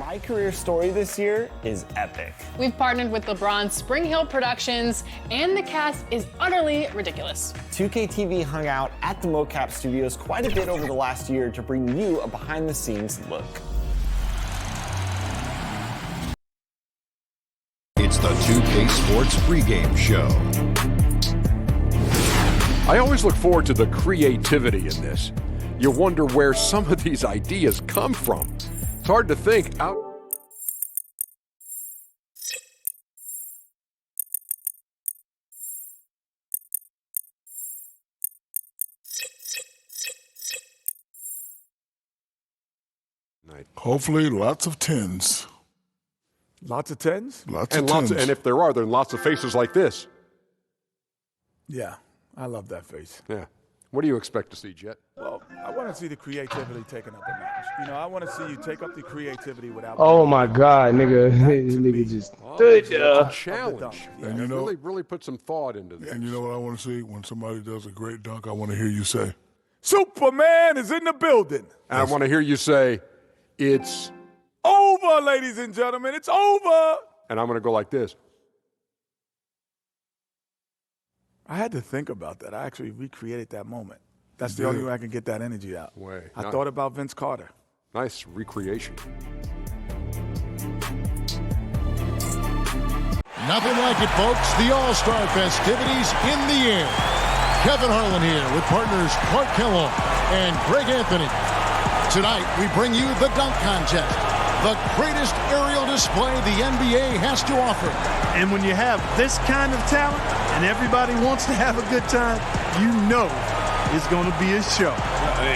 My career story this year is epic. We've partnered with LeBron's Spring Hill Productions, and the cast is utterly ridiculous. 2K TV hung out at the mocap studios quite a bit over the last year to bring you a behind-the-scenes look. It's the 2K Sports pregame show. I always look forward to the creativity in this. You wonder where some of these ideas come from. It's hard to think out. Hopefully, lots of 10s. Lots of 10s? Lots of 10s. And if there are, then lots of faces like this. Yeah, I love that face. Yeah. What do you expect to see, Jet? Well, I want to see the creativity taken up a notch. You know, I want to see you take up the creativity without. Oh my God, nigga! Nigga just It's a challenge. And you know, really put some thought into this. and you know what I want to see? When somebody does a great dunk, I want to hear you say, Superman is in the building. And I want to hear you say, it's Over, ladies and gentlemen. It's over. and I'm going to go like this. I had to think about that. I actually recreated that moment. That's the only way I can get that energy out. I thought about Vince Carter. Nice recreation. Nothing like it, folks. The All-Star festivities in the air. Kevin Harlan here with partners Clark Kellogg and Greg Anthony. Tonight, we bring you the dunk contest, the greatest aerial display the NBA has to offer. And when you have this kind of talent and everybody wants to have a good time, you know it's going to be a show.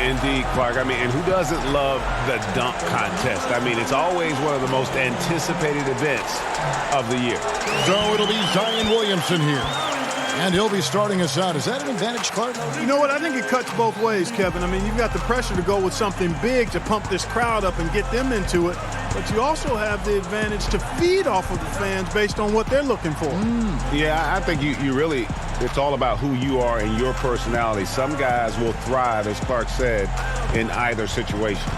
Indeed, Clark. I mean, and who doesn't love the dunk contest? I mean, it's always one of the most anticipated events of the year. So it'll be Zion Williamson here. And he'll be starting us out. Is that an advantage, Clark? You know what? I think it cuts both ways, Kevin. I mean, you've got the pressure to go with something big to pump this crowd up and get them into it. But you also have the advantage to feed off of the fans based on what they're looking for. Yeah, I think you really, it's all about who you are and your personality. Some guys will thrive, as Clark said, in either situation.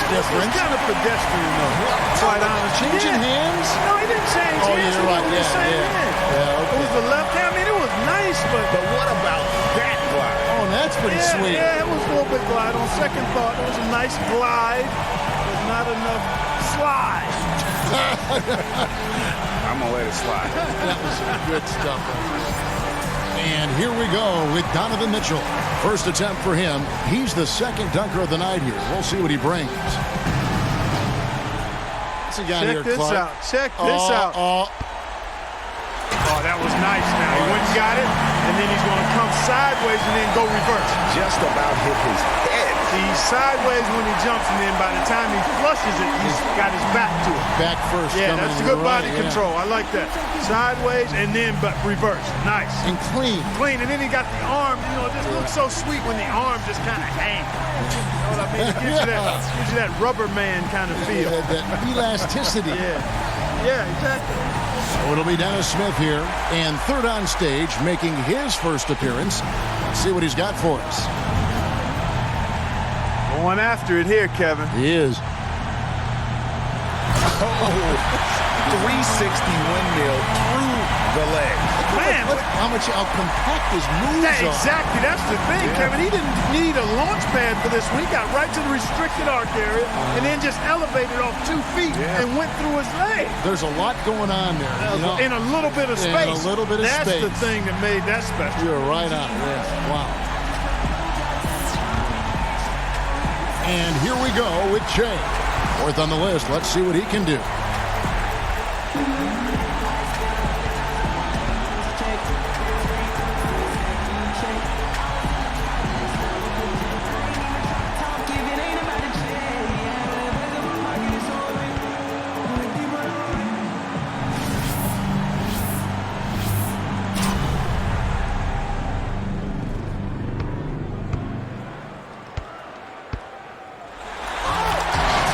Different. Kind of pedestrian, though. Quite honest. Changing hands? No, he didn't change hands. Oh, you're right. It was the same hand. Okay. It was the left hand. I mean, it was nice, but what about that glide? Oh, that's pretty sweet. Yeah, it was a little bit glide. On second thought, it was a nice glide, but not enough slide. I'm going to let it slide. That was some good stuff. And here we go with Donovan Mitchell. First attempt for him. He's the second dunker of the night here. We'll see what he brings. What's he got here, Check this Clark? out. Check this out. Oh, that was nice now. He went and got it, and then he's going to come sideways and then go reverse. Just about hit his head. He's sideways when he jumps, and then by the time he flushes it, he's got his back to it. Back first. Yeah, coming that's in good right, body control. I like that. Sideways and then but reverse. Nice. And clean. Clean. And then he got the arm. You know, it just looks so sweet when the arm just kind of hangs. You know what I mean? It gives you that rubber man kind of feel. That elasticity. Yeah, exactly. So it'll be Dennis Smith here, and third on stage, making his first appearance. Let's see what he's got for us. Going after it here, Kevin. He is. 360 windmill through the leg. Man, How compact his moves are. Exactly. That's the thing, Kevin. He didn't need a launch pad for this one. He got right to the restricted arc area and then just elevated off 2 feet and went through his leg. There's a lot going on there. You know? In a little bit of space. In a little bit of That's space. the thing that made that special. You're right on. Yeah. Wow. And here we go with Jay. Fourth on the list. Let's see what he can do.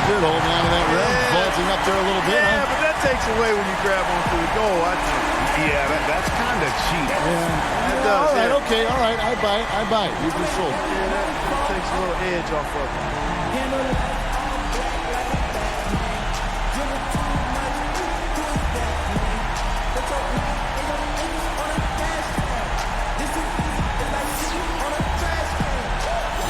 Good holding on to that rim, vaulting up there a little bit. Yeah, but that takes away when you grab onto the goal, I think. Yeah, that's kind of cheap. It does. All right, Okay, all right, I buy it. You just sold it. Yeah, that takes a little edge off of it.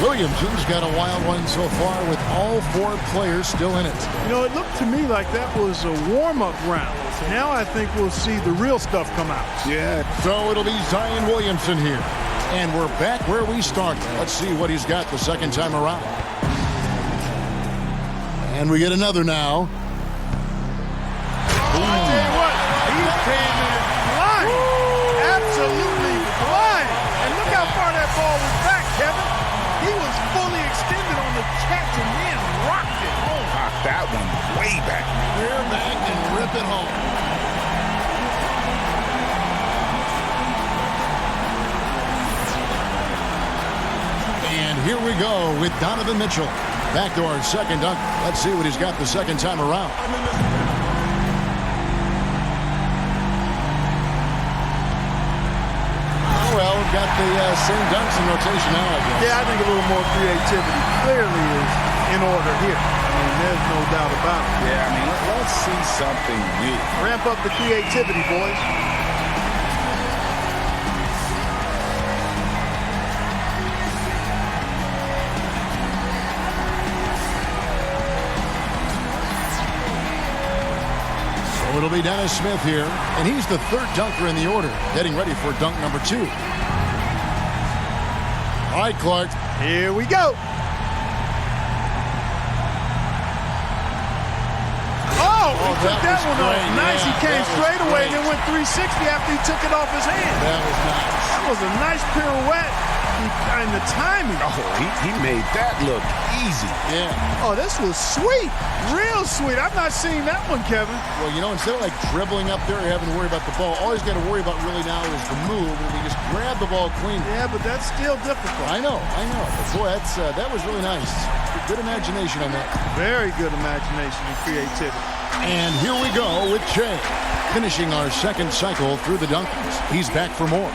Williamson's got a wild one so far with all 4 players still in it. You know, it looked to me like that was a warm-up round. Now I think we'll see the real stuff come out. Yeah. So it'll be Zion Williamson here. And we're back where we started. Let's see what he's got the second time around. And we get another now. I tell you what, he came in flying. Absolutely flying. And look how far that ball was back, Kevin. He was fully extended on the catch and then rocked it home. Knocked that one way back. Rear back and rip it home. And here we go with Donovan Mitchell. Back to our second dunk. Let's see what he's got the second time around. Well, we've got the same dunks in rotation now, I guess. Yeah, I think a little more creativity clearly is in order here. I mean, there's no doubt about it. Yeah, I mean, let's see something new. Ramp up the creativity, boys. So it'll be Dennis Smith here, and he's the 3rd dunker in the order, getting ready for dunk number 2. All right, Clark. Here we go. He took that one off. Nice. He came straight away and then went 360 after he took it off his hand. That was nice. That was a nice pirouette. And the timing. Oh, he made that look easy. Yeah. Oh, this was sweet. Real sweet. I've not seen that one, Kevin. Well, you know, instead of like dribbling up there and having to worry about the ball, all he's got to worry about really now is the move, and he just grab the ball clean. Yeah, but that's still difficult. I know. But boy, that was really nice. Good imagination on that. Very good imagination and creativity. And here we go with Che, finishing our second cycle through the Dunkers. He's back for more.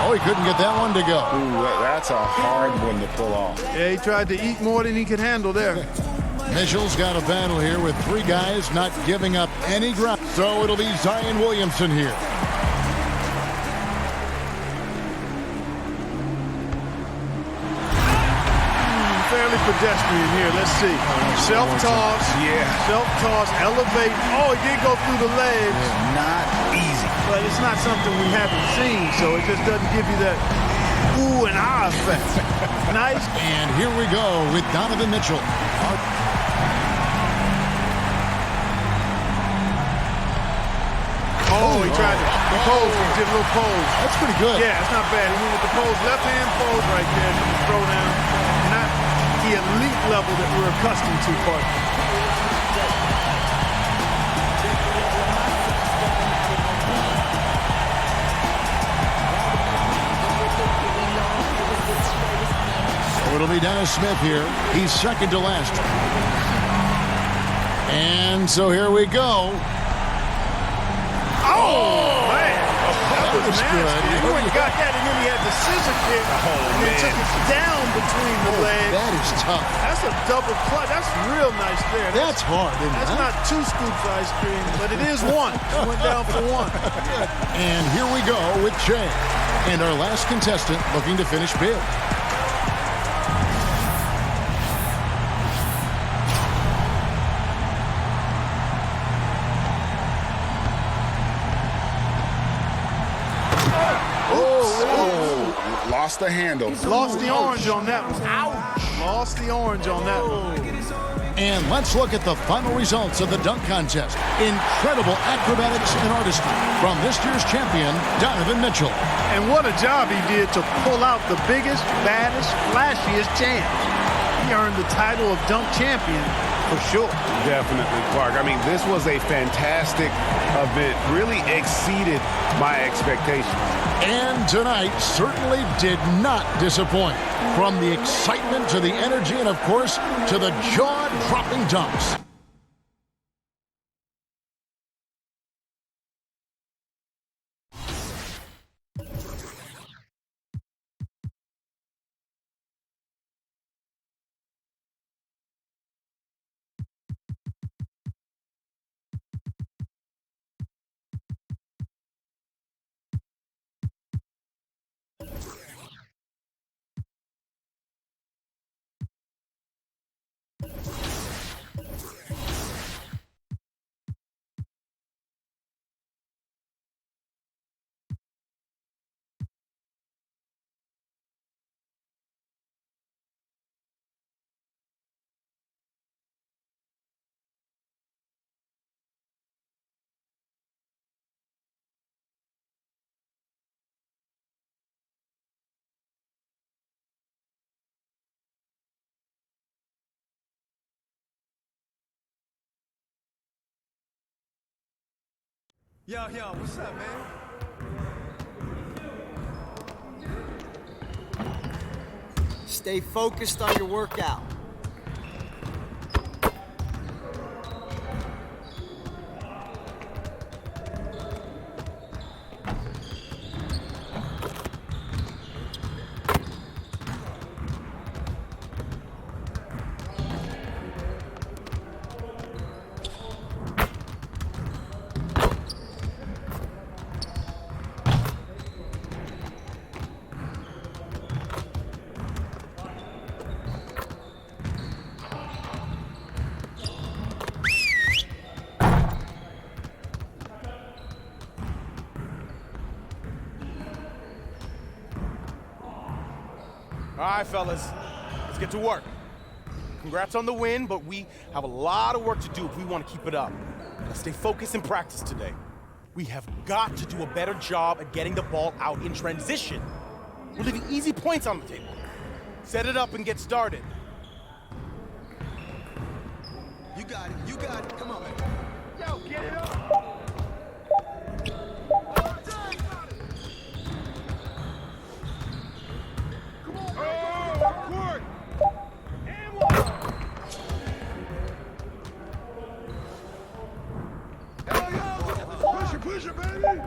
Oh, he couldn't get that one to go. Ooh, that's a hard one to pull off. Yeah, he tried to eat more than he could handle there. Mitchell's got a battle here with 3 guys not giving up any ground. So it'll be Zion Williamson here. Fairly pedestrian here. Let's see. Self-toss. Yeah. Self-toss. Elevate. Oh, he did go through the legs. Not easy. But it's not something we haven't seen, so it just doesn't give you that ooh and ah effect. Nice. And here we go with Donovan Mitchell. Oh, he tried to. He posed. He did a little pose. That's pretty good. Yeah, it's not bad. He went with the pose. Left hand pose right there. Throw down. Not the elite level that we're accustomed to, but It'll be Dennis Smith here. He's second to last. And so here we go. oh man, that was nasty. good. He went and got that, and then he had the scissor kick, and then took it down between the legs. That is tough. That's a double clutch. That's real nice there. That's hard, isn't it? That's not 2 scoops of ice cream, but it is 1. He went down for 1. And here we go with Che. And our last contestant looking to finish big. Lost the handle. Lost the orange on that one. Ouch. Lost the orange on that one. And let's look at the final results of the dunk contest. Incredible acrobatics and artistry from this year's champion, Donovan Mitchell. And what a job he did to pull out the biggest, baddest, flashiest champ. He earned the title of dunk champion for sure. Definitely, Clark. I mean, this was a fantastic event. Really exceeded my expectations. And tonight certainly did not disappoint. From the excitement to the energy and, of course, to the jaw-dropping dunks. Yo, what's up, man? Stay focused on your workout. All right, fellas, let's get to work. Congrats on the win, but we have a lot of work to do if we want to keep it up. Let's stay focused in practice today. We have got to do a better job at getting the ball out in transition. We're leaving easy points on the table. Set it up and get started. You got it, come on, man. Yo, get it up! Push it, baby!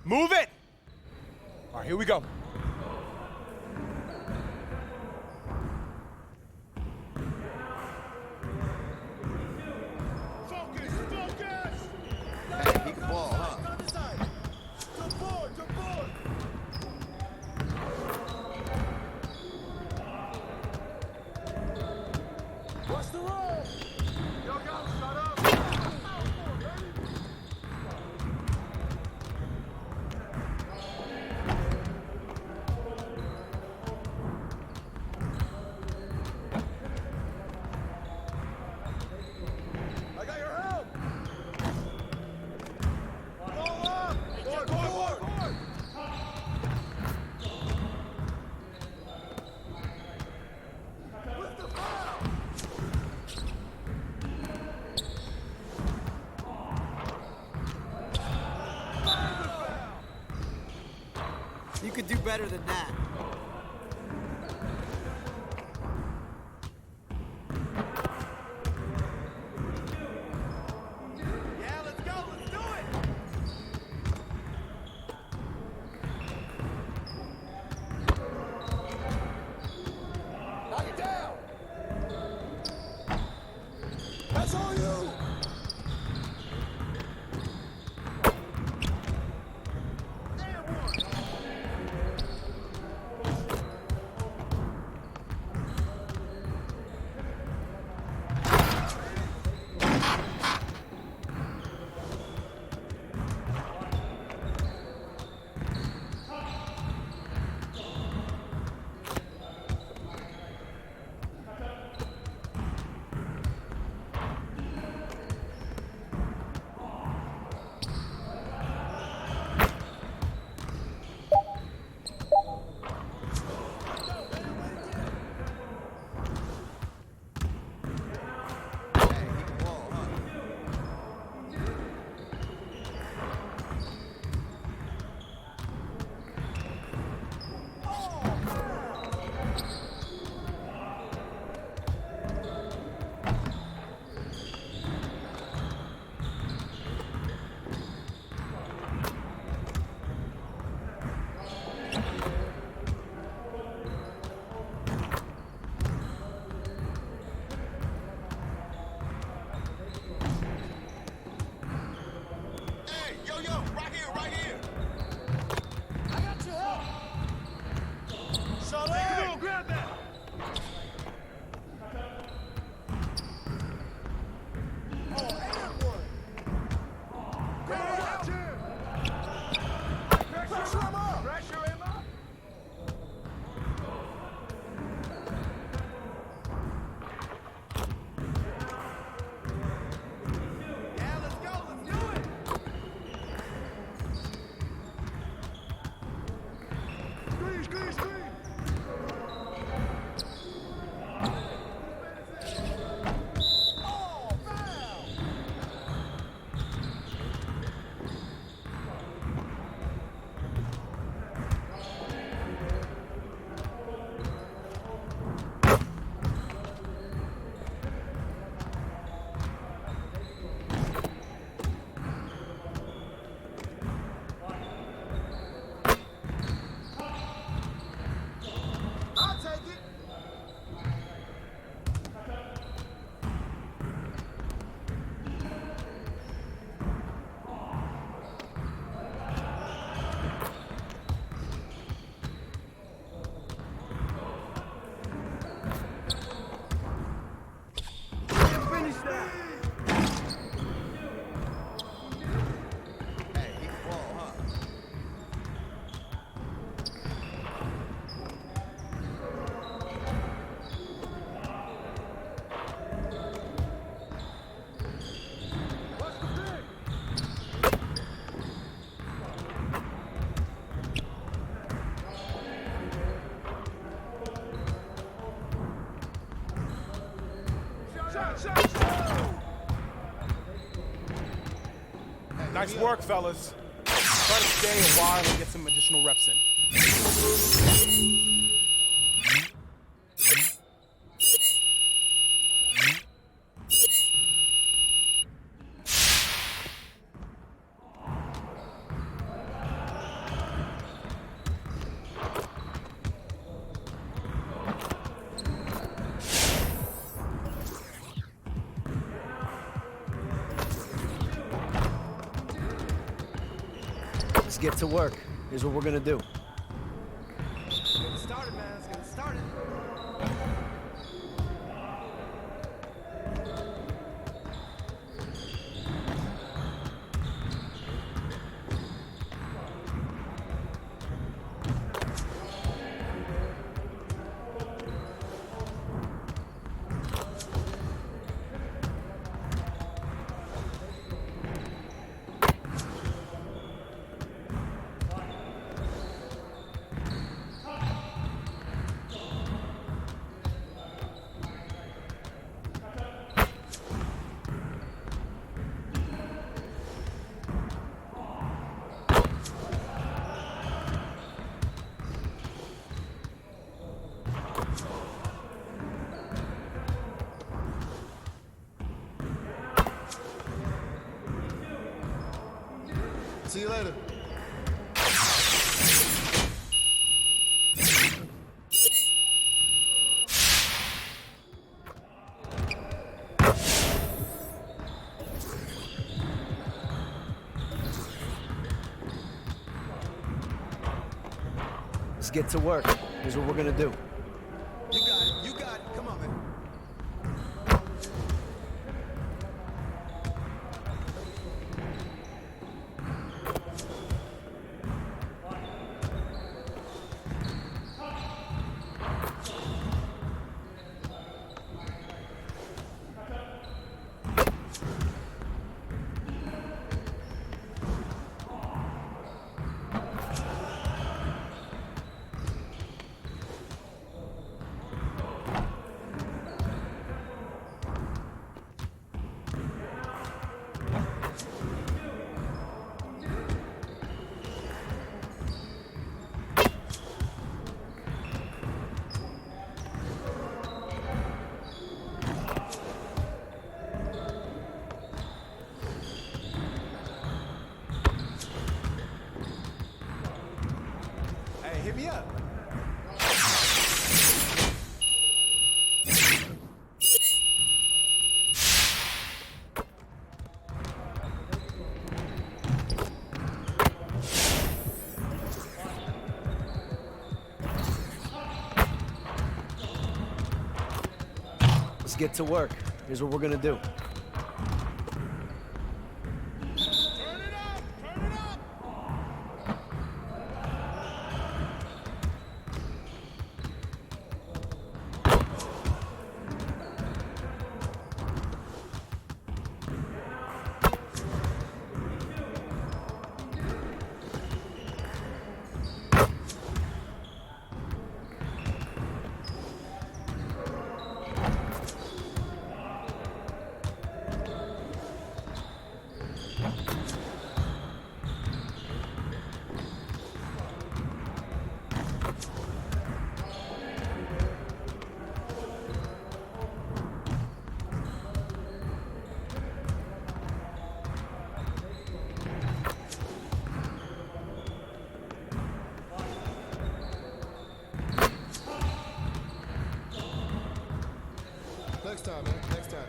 Move it! All right, here we go. Focus, focus! Hey, he can ball, huh? Good board, good board! What's the roll? Yo, guys, shut up! You could do better than that. Yeah, let's go. Let's do it. Knock it down. That's all you. Nice work, fellas. Try to stay a while and get some additional reps in. Let's get to work. Here's what we're gonna do. Let's get it started, man. Let's get it started. See you later. Let's get to work. Here's what we're gonna do. You got it. You got it. Come on, man. Hey, hit me up. Let's get to work. Here's what we're gonna do. Next time, man. Next time.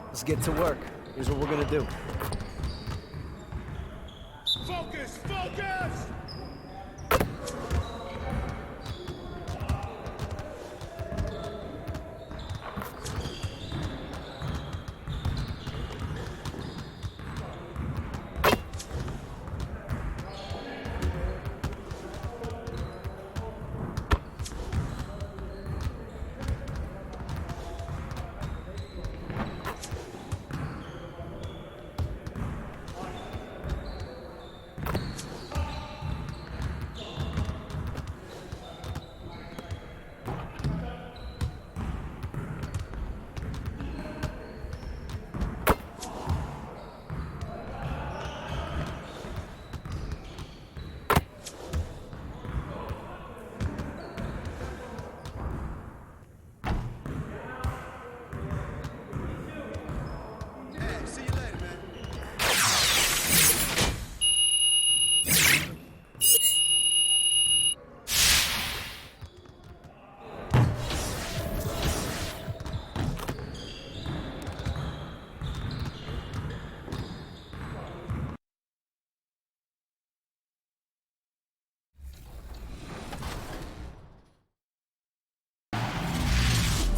Let's get to work. Here's what we're gonna do. Focus! Focus!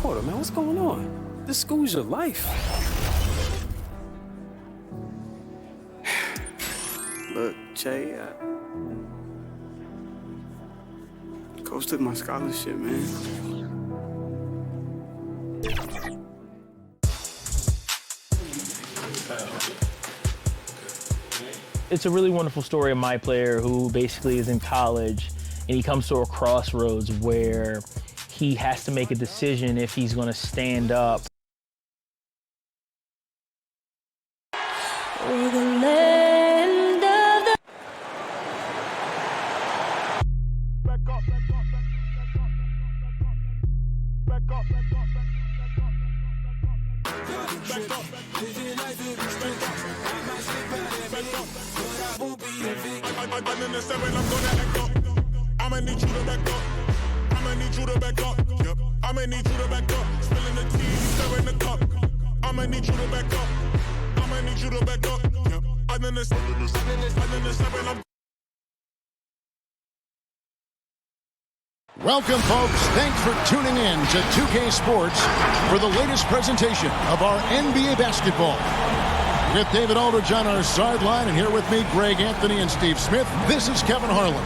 Hold on, man, what's going on? This school's your life. Look, Jay, Coach took my scholarship, man. It's a really wonderful story of my player who basically is in college and he comes to a crossroads where he has to make a decision if he's going to stand up I'ma need you to back up. I'ma need you to back up. Yep. I'ma need you to back up. Spilling the tea, stirring the cup. I'ma need you to back up. I'ma need you to back up. Yep. I'm in the seven. Welcome, folks. Thanks for tuning in to 2K Sports for the latest presentation of our NBA basketball. With David Aldridge on our sideline, and here with me, Greg Anthony and Steve Smith, this is Kevin Harlan.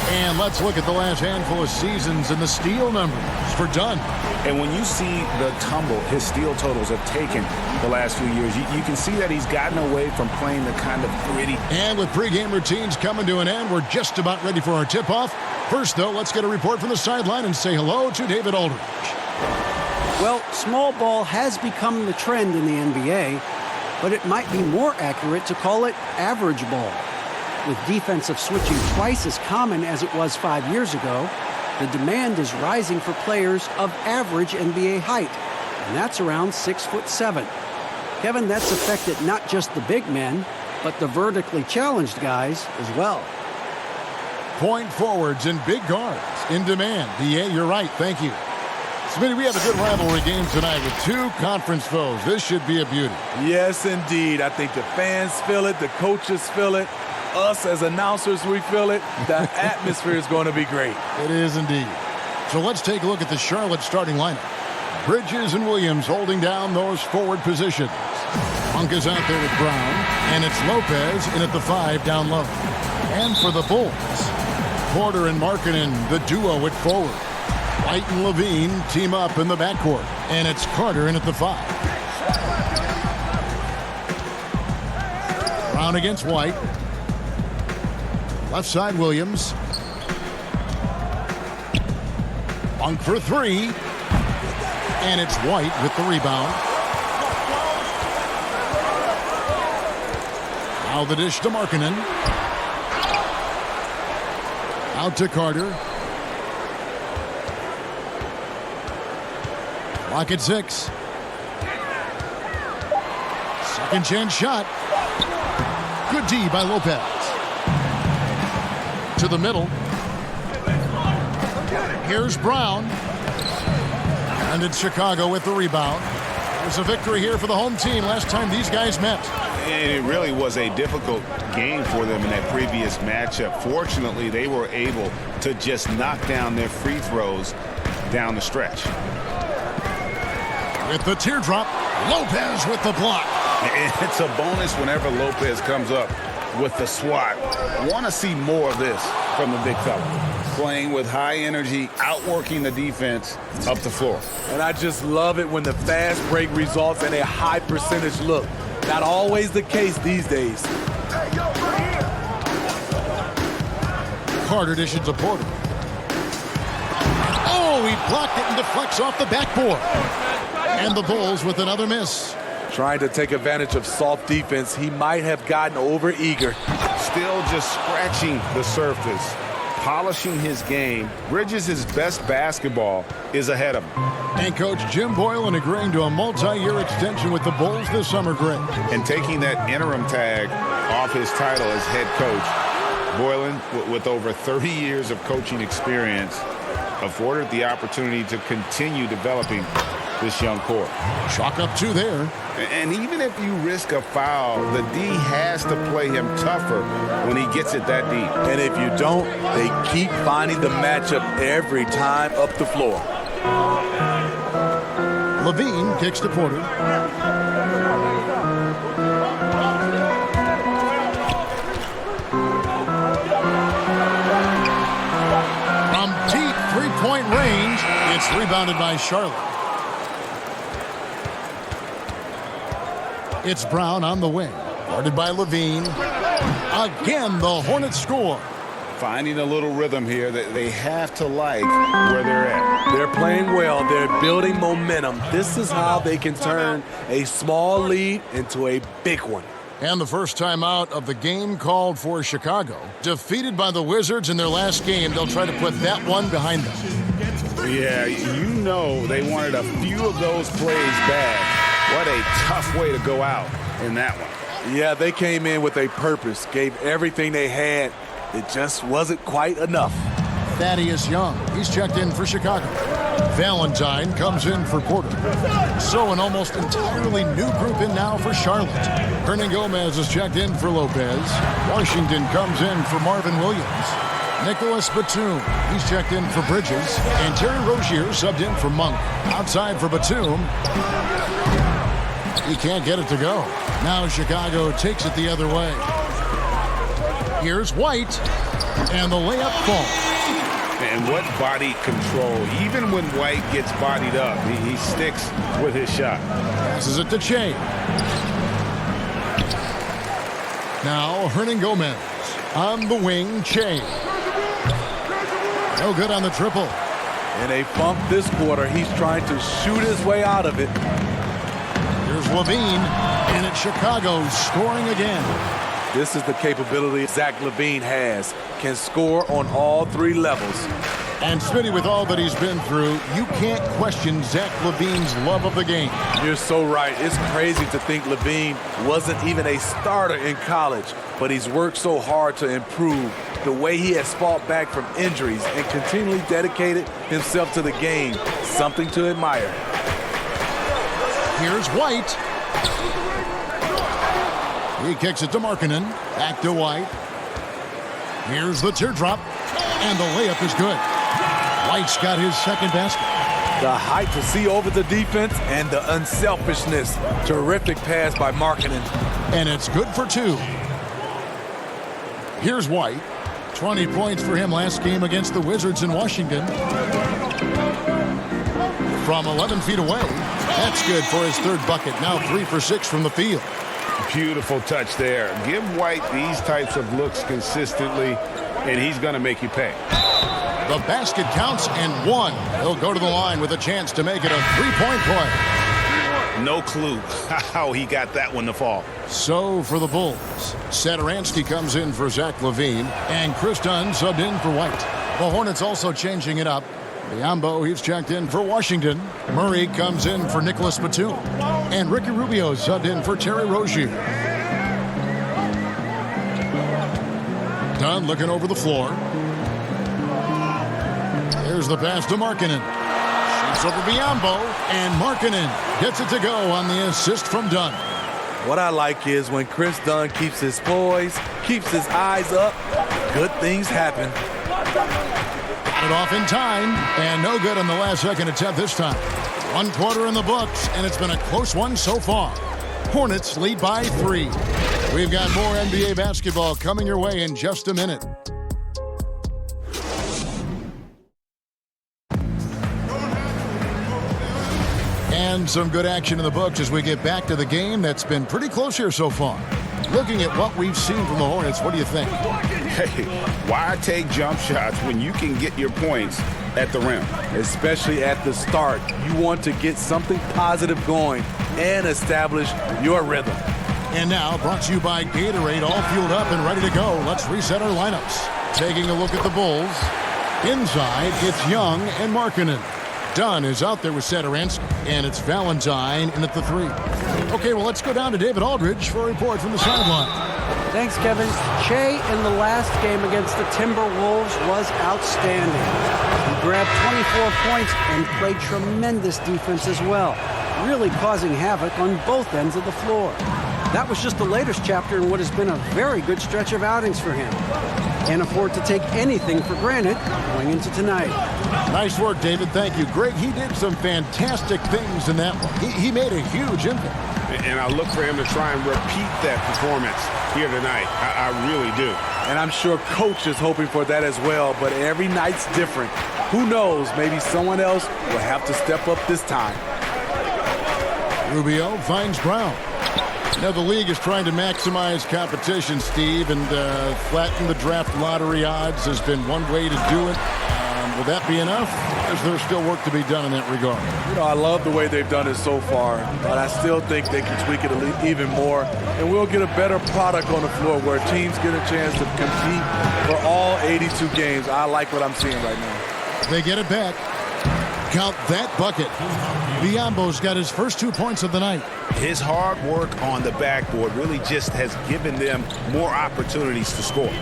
And let's look at the last handful of seasons and the steal numbers for Dunn. And when you see the tumble his steal totals have taken the last few years, you can see that he's gotten away from playing the kind of gritty. And with pregame routines coming to an end, we're just about ready for our tip-off. First, though, let's get a report from the sideline and say hello to David Aldridge. Well, small ball has become the trend in the NBA, but it might be more accurate to call it average ball. With defensive switching twice as common as it was 5 years ago, the demand is rising for players of average NBA height, and that's around 6'7". Kevin, that's affected not just the big men, but the vertically challenged guys as well. Point forwards and big guards in demand. DA, you're right. Thank you. Smitty, we have a good rivalry game tonight with two conference foes. This should be a beauty. Yes, indeed. I think the fans feel it. The coaches feel it. Us as announcers, we feel it. The atmosphere is going to be great. It is indeed. So let's take a look at the Charlotte starting lineup. Bridges and Williams holding down those forward positions. Monk is out there with Brown, and it's Lopez in at the 5 down low. And for the Bulls, Porter and Markkanen, the duo at forward. White and Levine team up in the backcourt, and it's Carter in at the 5. Brown against White. Left side, Williams. Monk for 3. And it's White with the rebound. Now the dish to Markkanen. Out to Carter. Clock at 6. Second chance shot. Good D by Lopez. To the middle. Here's Brown. And it's Chicago with the rebound. There's a victory here for the home team last time these guys met. And it really was a difficult game for them in that previous matchup. Fortunately, they were able to just knock down their free throws down the stretch. With the teardrop, Lopez with the block. And it's a bonus whenever Lopez comes up with the swat. Want to see more of this from the big fella. Playing with high energy, outworking the defense up the floor. And I just love it when the fast break results in a high percentage look. Not always the case these days. Carter dishes to Porter. Oh, he blocked it and deflects off the backboard. And the Bulls with another miss. Trying to take advantage of soft defense. He might have gotten over-eager. Still just scratching the surface, polishing his game. Bridges' best basketball is ahead of him. And Coach Jim Boylan agreeing to a multi-year extension with the Bulls this summer, Greg. And taking that interim tag off his title as head coach. Boylan, with over 30 years of coaching experience, afforded the opportunity to continue developing this young core. Chalk up 2 there. And even if you risk a foul, the D has to play him tougher when he gets it that deep. And if you don't, they keep finding the matchup every time up the floor. Levine kicks to Porter. From deep three-point range, it's rebounded by Charlotte. It's Brown on the wing. Guarded by Levine. Again, the Hornets score. Finding a little rhythm here that they have to like where they're at. They're playing well. They're building momentum. This is how they can turn a small lead into a big one. And the first time out of the game called for Chicago. Defeated by the Wizards in their last game, they'll try to put that one behind them. Yeah, you know they wanted a few of those plays back. What a tough way to go out in that one. Yeah, they came in with a purpose, gave everything they had. It just wasn't quite enough. Thaddeus Young, he's checked in for Chicago. Valentine comes in for Porter. So an almost entirely new group in now for Charlotte. Hernan Gomez is checked in for Lopez. Washington comes in for Marvin Williams. Nicholas Batum, he's checked in for Bridges. And Terry Rozier subbed in for Monk. Outside for Batum. He can't get it to go. Now Chicago takes it the other way. Here's White. And the layup falls. And what body control. Even when White gets bodied up, he sticks with his shot. Passes it to Che. Now Hernan Gomez. On the wing, Che. No good on the triple. In a funk this quarter, he's trying to shoot his way out of it. Here's Levine, and it's Chicago scoring again. This is the capability Zach LaVine has. Can score on all three levels. And Smitty, with all that he's been through, you can't question Zach LaVine's love of the game. You're so right. It's crazy to think LaVine wasn't even a starter in college, but he's worked so hard to improve. The way he has fought back from injuries and continually dedicated himself to the game, something to admire. Here's White. He kicks it to Markkanen. Back to White. Here's the teardrop. And the layup is good. White's got his second basket. The height to see over the defense and the unselfishness. Terrific pass by Markkanen. And it's good for two. Here's White. 20 points for him last game against the Wizards in Washington. From 11 feet away. That's good for his third bucket. Now 3 for 6 from the field. Beautiful touch there. Give White these types of looks consistently, and he's going to make you pay. The basket counts and one. He'll go to the line with a chance to make it a three-point play. No clue how he got that one to fall. So for the Bulls, Satoransky comes in for Zach LaVine, and Chris Dunn subbed in for White. The Hornets also changing it up. Biyombo, he's checked in for Washington. Murray comes in for Nicholas Batum. And Ricky Rubio subbed in for Terry Rozier. Dunn looking over the floor. Here's the pass to Markkanen. Shoots over Biyombo, and Markkanen gets it to go on the assist from Dunn. What I like is when Chris Dunn keeps his poise, keeps his eyes up, good things happen. It off in time, and no good on the last second attempt this time. 1 quarter in the books, and it's been a close one so far. Hornets lead by 3. We've got more NBA basketball coming your way in just a minute. And some good action in the books as we get back to the game that's been pretty close here so far. Looking at what we've seen from the Hornets, what do you think? Hey, why take jump shots when you can get your points at the rim? Especially at the start. You want to get something positive going and establish your rhythm. And now, brought to you by Gatorade, all fueled up and ready to go. Let's reset our lineups. Taking a look at the Bulls. Inside, it's Young and Markkanen. Dunn is out there with Satoransky, and it's Valentine in at the 3. Okay, well, let's go down to David Aldridge for a report from the sideline. Thanks, Kevin. Che in the last game against the Timberwolves was outstanding. He grabbed 24 points and played tremendous defense as well, really causing havoc on both ends of the floor. That was just the latest chapter in what has been a very good stretch of outings for him. Can't afford to take anything for granted going into tonight. Nice work, David. Thank you. Greg, he did some fantastic things in that one. He made a huge impact. And I look for him to try and repeat that performance here tonight. I really do. And I'm sure Coach is hoping for that as well, but every night's different. Who knows, maybe someone else will have to step up this time. Rubio finds Brown. Now the league is trying to maximize competition, Steve, and flatten the draft lottery odds has been one way to do it. Will that be enough? Is there still work to be done in that regard? You know, I love the way they've done it so far, but I still think they can tweak it even more, and we'll get a better product on the floor where teams get a chance to compete for all 82 games. I like what I'm seeing right now. They get it back. Count that bucket. Biombo's got his first 2 points of the night. His hard work on the backboard really just has given them more opportunities to score.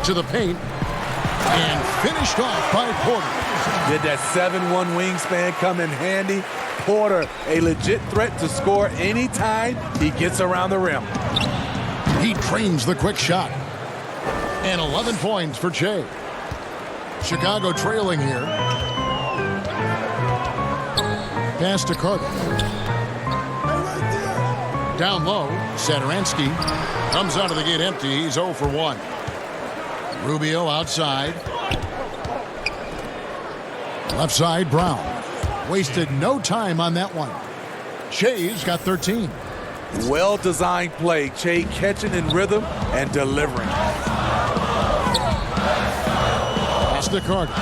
To the paint. And finished off by Porter. Did that 7'1" wingspan come in handy? Porter, a legit threat to score anytime he gets around the rim. He trains the quick shot. And 11 points for Che. Chicago trailing here. Pass to Carter. Down low, Satoransky comes out of the gate empty. He's 0 for 1. Rubio outside. Left side, Brown. Wasted no time on that one. Che's got 13. Well-designed play. Che catching in rhythm and delivering. Pass to Carter.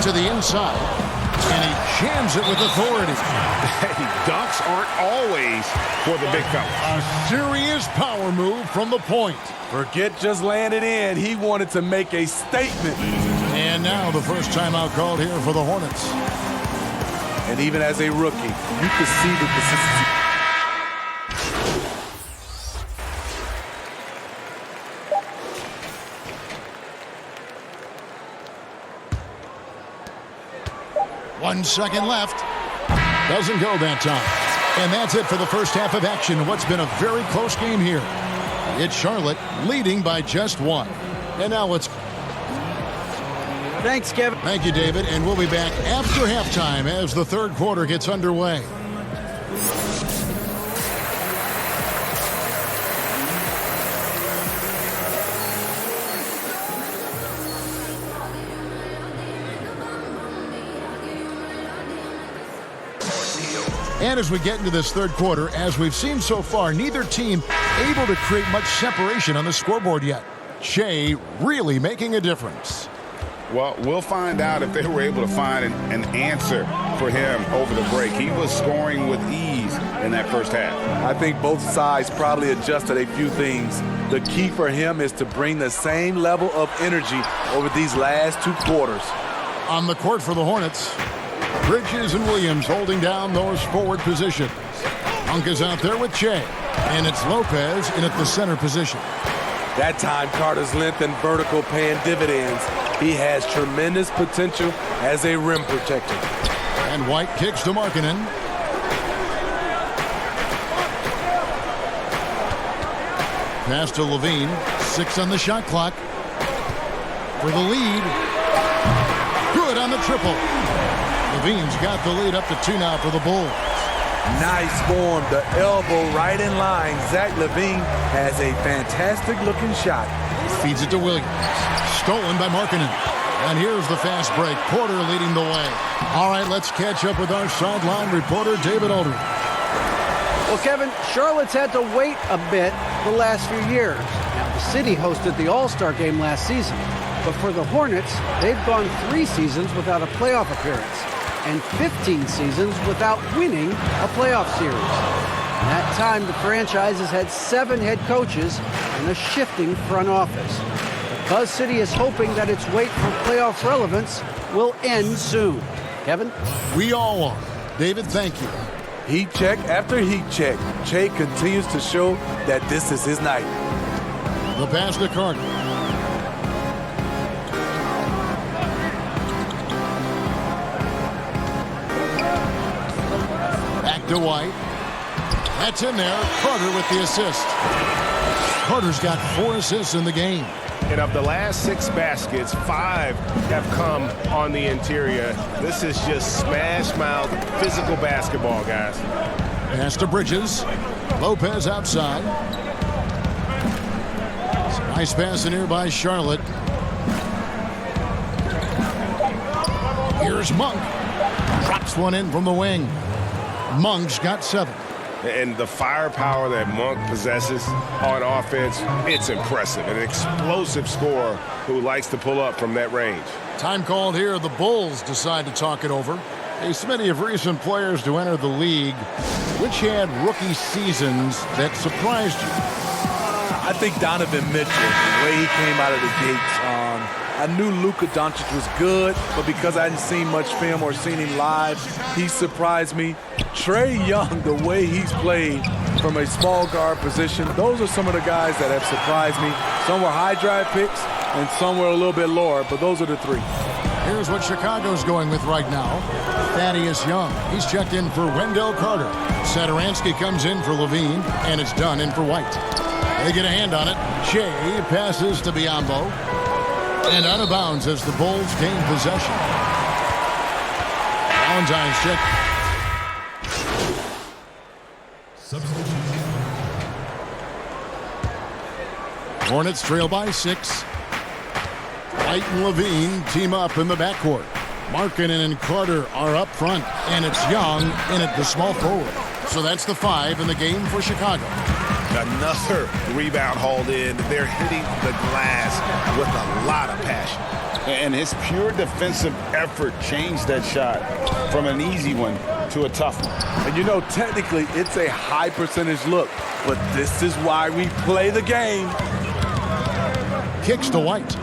To the inside. And he jams it with authority. Hey, dunks aren't always for the big fella. A serious power move from the point. Forget just laying it in. He wanted to make a statement. And now the first timeout called here for the Hornets. And even as a rookie, you could see the consistency. One second left. Doesn't go that time. And that's it for the first half of action. What's been a very close game here. It's Charlotte leading by just 1. And now let's... Thanks, Kevin. Thank you, David. And we'll be back after halftime as the third quarter gets underway. And as we get into this third quarter, as we've seen so far, neither team able to create much separation on the scoreboard yet. Che really making a difference. Well, we'll find out if they were able to find an answer for him over the break. He was scoring with ease in that first half. I think both sides probably adjusted a few things. The key for him is to bring the same level of energy over these last 2 quarters. On the court for the Hornets, Bridges and Williams holding down those forward positions. Monk is out there with Che, and it's Lopez in at the center position. That time, Carter's length and vertical paying dividends. He has tremendous potential as a rim protector. And White kicks to Markkanen. Pass to Levine. 6 on the shot clock. For the lead. Good on the triple. Levine's got the lead up to 2 now for the Bulls. Nice form. The elbow right in line. Zach LaVine has a fantastic looking shot. Feeds it to Williams. Stolen by Markkanen. And here's the fast break. Porter leading the way. All right, let's catch up with our sideline reporter, David Aldridge. Well, Kevin, Charlotte's had to wait a bit the last few years. Now, the city hosted the All-Star game last season. But for the Hornets, they've gone 3 seasons without a playoff appearance and 15 seasons without winning a playoff series. In that time, the franchise has had 7 head coaches and a shifting front office. The Buzz City is hoping that its wait for playoff relevance will end soon. Kevin? We all are. David, thank you. Heat check after heat check. Che continues to show that this is his night. The pass to Carter. Back to White. That's in there. Carter with the assist. Carter's got 4 assists in the game. And of the last 6 baskets, 5 have come on the interior. This is just smash mouth physical basketball, guys. Pass to Bridges. Lopez outside. Nice pass in here by Charlotte. Here's Monk. Drops one in from the wing. Monk's got 7. And the firepower that Monk possesses on offense, it's impressive. An explosive scorer who likes to pull up from that range. Time called here. The Bulls decide to talk it over. A smitty of recent players to enter the league. Which had rookie seasons that surprised you? I think Donovan Mitchell, the way he came out of the gates. I knew Luka Doncic was good, but because I hadn't seen much film or seen him live, he surprised me. Trae Young, the way he's played from a small guard position, those are some of the guys that have surprised me. Some were high draft picks and some were a little bit lower, but those are the three. Here's what Chicago's going with right now. Thaddeus Young. He's checked in for Wendell Carter. Satoransky comes in for Levine, and it's done in for White. They get a hand on it. Shea passes to Biyombo. And out of bounds as the Bulls gain possession. Valentine's check. Hornets trail by 6. White and Levine team up in the backcourt. Markkanen and Carter are up front, and it's Young in at the small forward. So that's the 5 in the game for Chicago. Another rebound hauled in. They're hitting the glass with a lot of passion. And his pure defensive effort changed that shot from an easy one to a tough one. And you know, technically, it's a high percentage look, but this is why we play the game. Kicks to White.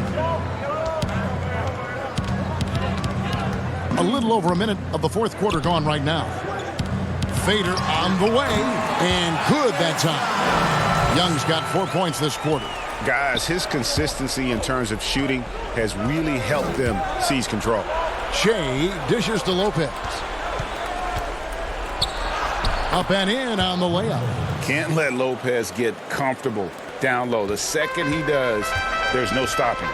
A little over a minute of the fourth quarter gone right now. Fader on the way, and good that time. Young's got 4 points this quarter. Guys, his consistency in terms of shooting has really helped them seize control. Shea dishes to Lopez. Up and in on the layup. Can't let Lopez get comfortable down low. The second he does, there's no stopping.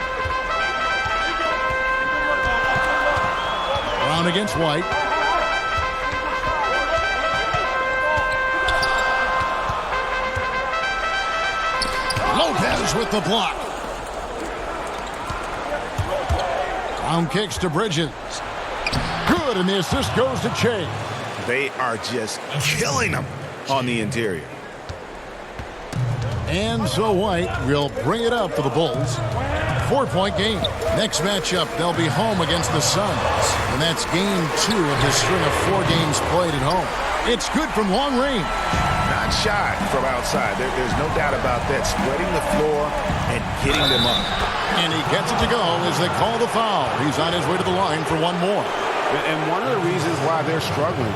Brown against White. Lopez with the block. Brown kicks to Bridges. Good, and the assist goes to Shea. They are just killing them on the interior. And so White will bring it up for the Bulls. 4-point game. Next matchup, they'll be home against the Suns. And that's game 2 of this string of 4 games played at home. It's good from long range. Not shy from outside. There's no doubt about that. Spreading the floor and getting them up. And he gets it to go as they call the foul. He's on his way to the line for one more. And one of the reasons why they're struggling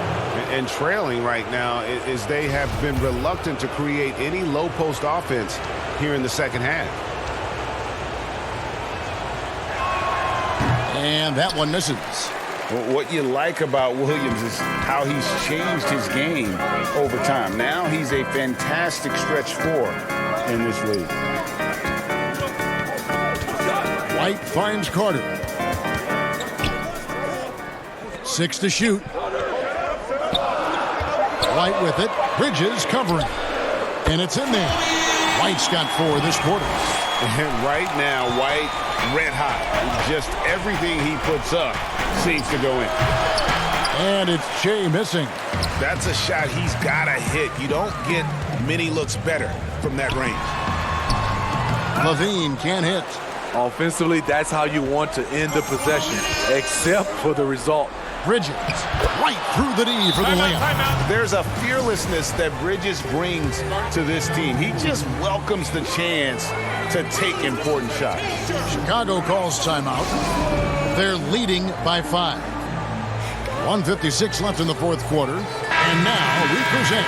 and trailing right now is they have been reluctant to create any low post offense here in the second half. And that one misses. What you like about Williams is how he's changed his game over time. Now he's a fantastic stretch 4 in this league. White finds Carter. 6 to shoot. White with it. Bridges covering. And it's in there. White's got 4 this quarter. And right now, White red hot. Just everything he puts up seems to go in. And it's Shea missing. That's a shot he's got to hit. You don't get many looks better from that range. Levine can't hit. Offensively, that's how you want to end the possession, except for the result. Bridges right through the D for the layup. There's a fearlessness that Bridges brings to this team. He just welcomes the chance to take important shots. Chicago calls timeout. They're leading by 5. 1:56 left in the fourth quarter. And now we present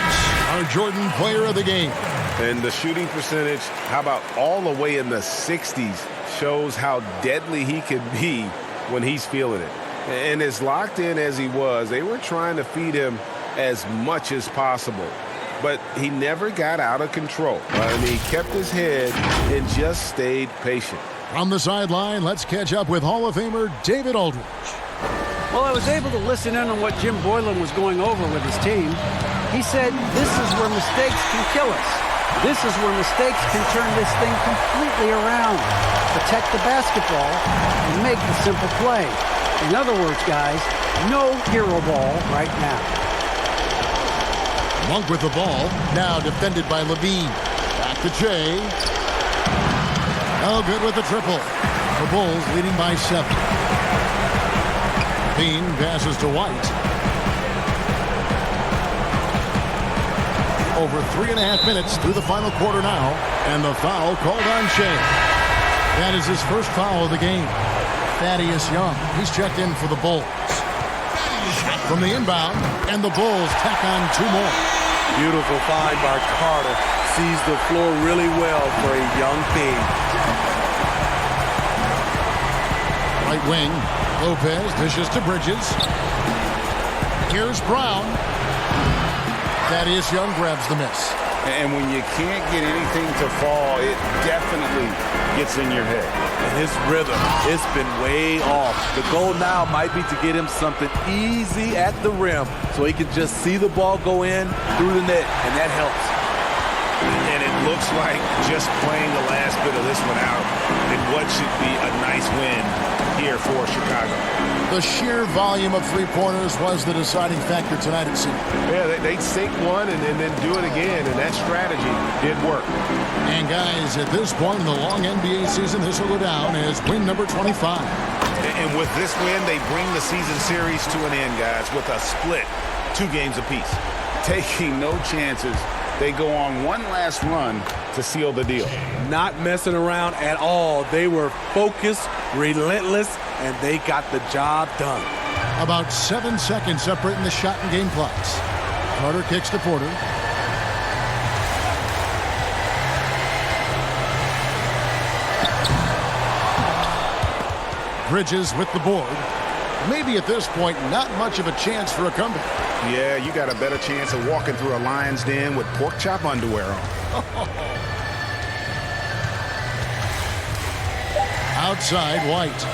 our Jordan Player of the Game. And the shooting percentage, how about all the way in the 60s, shows how deadly he can be when he's feeling it. And as locked in as he was, they were trying to feed him as much as possible. But he never got out of control. And he kept his head and just stayed patient. From the sideline, let's catch up with Hall of Famer David Aldridge. Well, I was able to listen in on what Jim Boylan was going over with his team. He said, this is where mistakes can kill us. This is where mistakes can turn this thing completely around. Protect the basketball and make the simple play. In other words, guys, no hero ball right now. Monk with the ball, now defended by Levine. Back to Shea. Oh, good with the triple. The Bulls leading by 7. Levine passes to White. Over 3.5 minutes through the final quarter now, and the foul called on Shea. That is his first foul of the game. Thaddeus Young. He's checked in for the Bulls. From the inbound, and the Bulls tack on 2 more. Beautiful find by Carter. Sees the floor really well for a young team. Right wing, Lopez dishes to Bridges. Here's Brown. Thaddeus Young grabs the miss. And when you can't get anything to fall, it definitely gets in your head. And his rhythm, it's been way off. The goal now might be to get him something easy at the rim so he can just see the ball go in through the net, and that helps. And it looks like just playing the last bit of this one out in what should be a nice win here for Chicago. The sheer volume of three-pointers was the deciding factor tonight, it seemed. Yeah, they'd sink one and then do it again, and that strategy did work. And guys, at this point in the long NBA season, this will go down as win number 25. And with this win, they bring the season series to an end, guys, with a split, 2 games apiece. Taking no chances, they go on one last run to seal the deal. Not messing around at all. They were focused, relentless, and they got the job done. About 7 seconds separating the shot and game clocks. Carter kicks to Porter. Bridges with the board. Maybe at this point, not much of a chance for a comeback. Yeah, you got a better chance of walking through a lion's den with pork chop underwear on. Outside, White.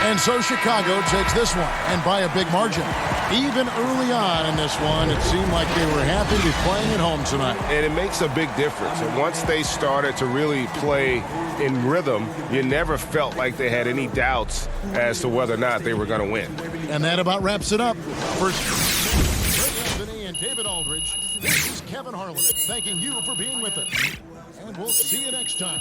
And so Chicago takes this one, and by a big margin. Even early on in this one, it seemed like they were happy to be playing at home tonight. And it makes a big difference. And once they started to really play in rhythm, you never felt like they had any doubts as to whether or not they were going to win. And that about wraps it up. For Greg Anthony and David Aldridge, this is Kevin Harlan thanking you for being with us. And we'll see you next time.